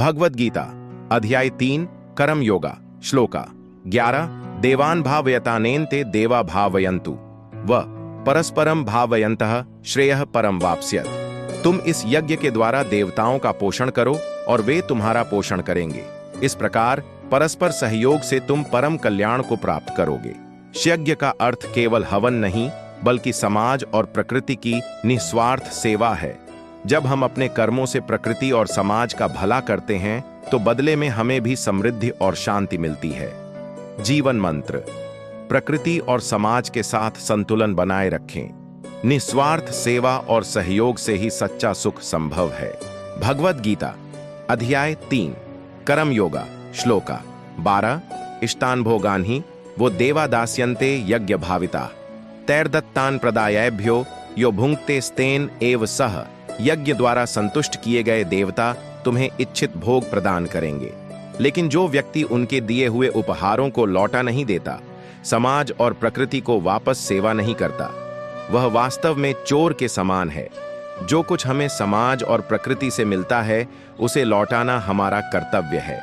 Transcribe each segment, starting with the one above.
भगवद गीता अध्याय 3 कर्म योगा श्लोका 11 देवान भावयतानेन्ते देवा भावयन्तु व परस्परम भावयन्तः श्रेयः परम वाप्स्यत्। तुम इस यज्ञ के द्वारा देवताओं का पोषण करो और वे तुम्हारा पोषण करेंगे। इस प्रकार परस्पर सहयोग से तुम परम कल्याण को प्राप्त करोगे। यज्ञ का अर्थ केवल हवन नहीं बल्कि समाज और प्रकृति की निस्वार्थ सेवा है। जब हम अपने कर्मों से प्रकृति और समाज का भला करते हैं तो बदले में हमें भी समृद्धि और शांति मिलती है। जीवन मंत्र: प्रकृति और समाज के साथ संतुलन बनाए रखें। निस्वार्थ सेवा और सहयोग से ही सच्चा सुख संभव है। भगवद गीता अध्याय 3 कर्म योगा श्लोका 12 इष्टान भोगान्हि वो देवा दास्यन्ते यज्ञ भाविता तैर्दत्तान प्रदायेभ्यो यो भुंक्ते स्तेन एव सह। यज्ञ द्वारा संतुष्ट किए गए देवता तुम्हें इच्छित भोग प्रदान करेंगे, लेकिन जो व्यक्ति उनके दिए हुए उपहारों को लौटा नहीं देता, समाज और प्रकृति को वापस सेवा नहीं करता, वह वास्तव में चोर के समान है। जो कुछ हमें समाज और प्रकृति से मिलता है उसे लौटाना हमारा कर्तव्य है।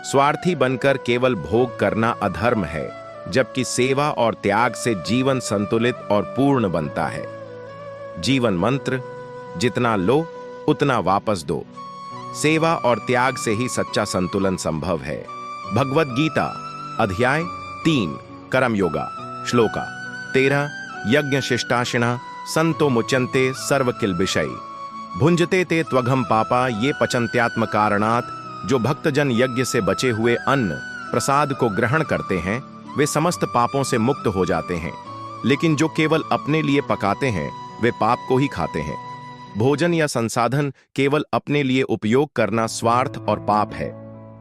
स्वार्थी बनकर केवल भोग करना अधर्म है, जबकि सेवा और त्याग से जीवन संतुलित और पूर्ण बनता है। जीवन मंत्र: जितना लो उतना वापस दो। सेवा और त्याग से ही सच्चा संतुलन संभव है। भगवद गीता अध्याय 3 कर्म योगा श्लोका 13 यज्ञ शिष्टाशिना संतो मुच्यन्ते सर्व किल्बिषै भुंजते ते त्वघम पापा ये पचन्त्यात्म कारणात्। जो भक्तजन यज्ञ से बचे हुए अन्न प्रसाद को ग्रहण करते हैं वे समस्त पापों से मुक्त हो जाते हैं, लेकिन जो केवल अपने लिए पकाते हैं वे पाप को ही खाते हैं। भोजन या संसाधन केवल अपने लिए उपयोग करना स्वार्थ और पाप है।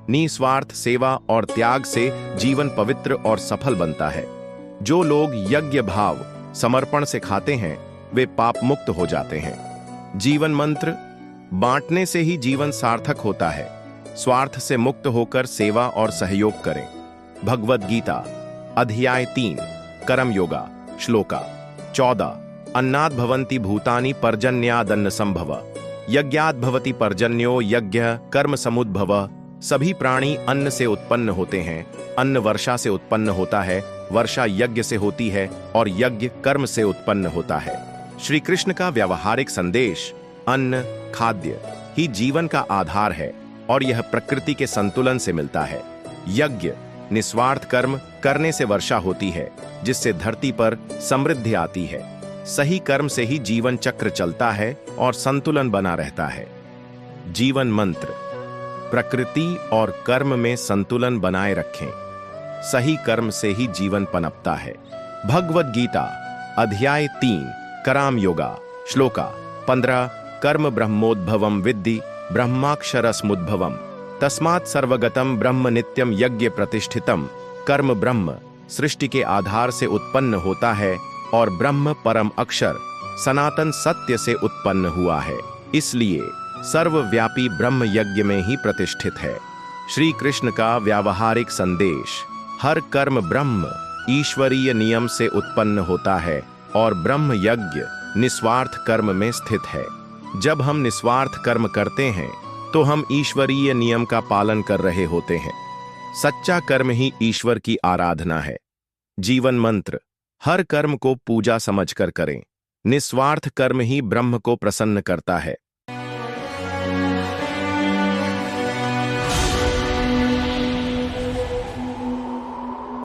निस्वार्थ सेवा और त्याग से जीवन पवित्र और सफल बनता है। जो लोग यज्ञ भाव समर्पण से खाते हैं वे पाप मुक्त हो जाते हैं। जीवन मंत्र: बांटने से ही जीवन सार्थक होता है। स्वार्थ से मुक्त होकर सेवा और सहयोग करें। भगवद गीता अध्याय 3 कर्म योगा श्लोका 14 अन्नाद् भवन्ति भूतानि पर्जन्यादन्न संभव यज्ञाद् भवति पर्जन्यो यज्ञ कर्म समुद्भव। सभी प्राणी अन्न से उत्पन्न होते हैं। अन्न वर्षा से उत्पन्न होता है, वर्षा यज्ञ से होती है और यज्ञ कर्म से उत्पन्न होता है। श्री कृष्ण का व्यावहारिक संदेश: अन्न खाद्य ही जीवन का आधार है और यह प्रकृति के संतुलन से मिलता है। यज्ञ निस्वार्थ कर्म करने से वर्षा होती है, जिससे धरती पर समृद्धि आती है। सही कर्म से ही जीवन चक्र चलता है और संतुलन बना रहता है। जीवन मंत्र: प्रकृति और कर्म में संतुलन बनाए रखें। सही कर्म से ही जीवन पनपता है। भगवद गीता अध्याय 3 कराम योगा श्लोका 15 कर्म ब्रह्मोद्भवम विद्धि ब्रह्माक्षरस्मुद्भवम तस्मात् सर्वगतम ब्रह्म नित्यम यज्ञ प्रतिष्ठितम। कर्म ब्रह्म सृष्टि के आधार से उत्पन्न होता है और ब्रह्म परम अक्षर सनातन सत्य से उत्पन्न हुआ है, इसलिए सर्वव्यापी ब्रह्म यज्ञ में ही प्रतिष्ठित है। श्री कृष्ण का व्यावहारिक संदेश: हर कर्म ब्रह्म ईश्वरीय नियम से उत्पन्न होता है और ब्रह्म यज्ञ निस्वार्थ कर्म में स्थित है। जब हम निस्वार्थ कर्म करते हैं तो हम ईश्वरीय नियम का पालन कर रहे होते हैं। सच्चा कर्म ही ईश्वर की आराधना है। जीवन मंत्र: हर कर्म को पूजा समझकर करें। निस्वार्थ कर्म ही ब्रह्म को प्रसन्न करता है।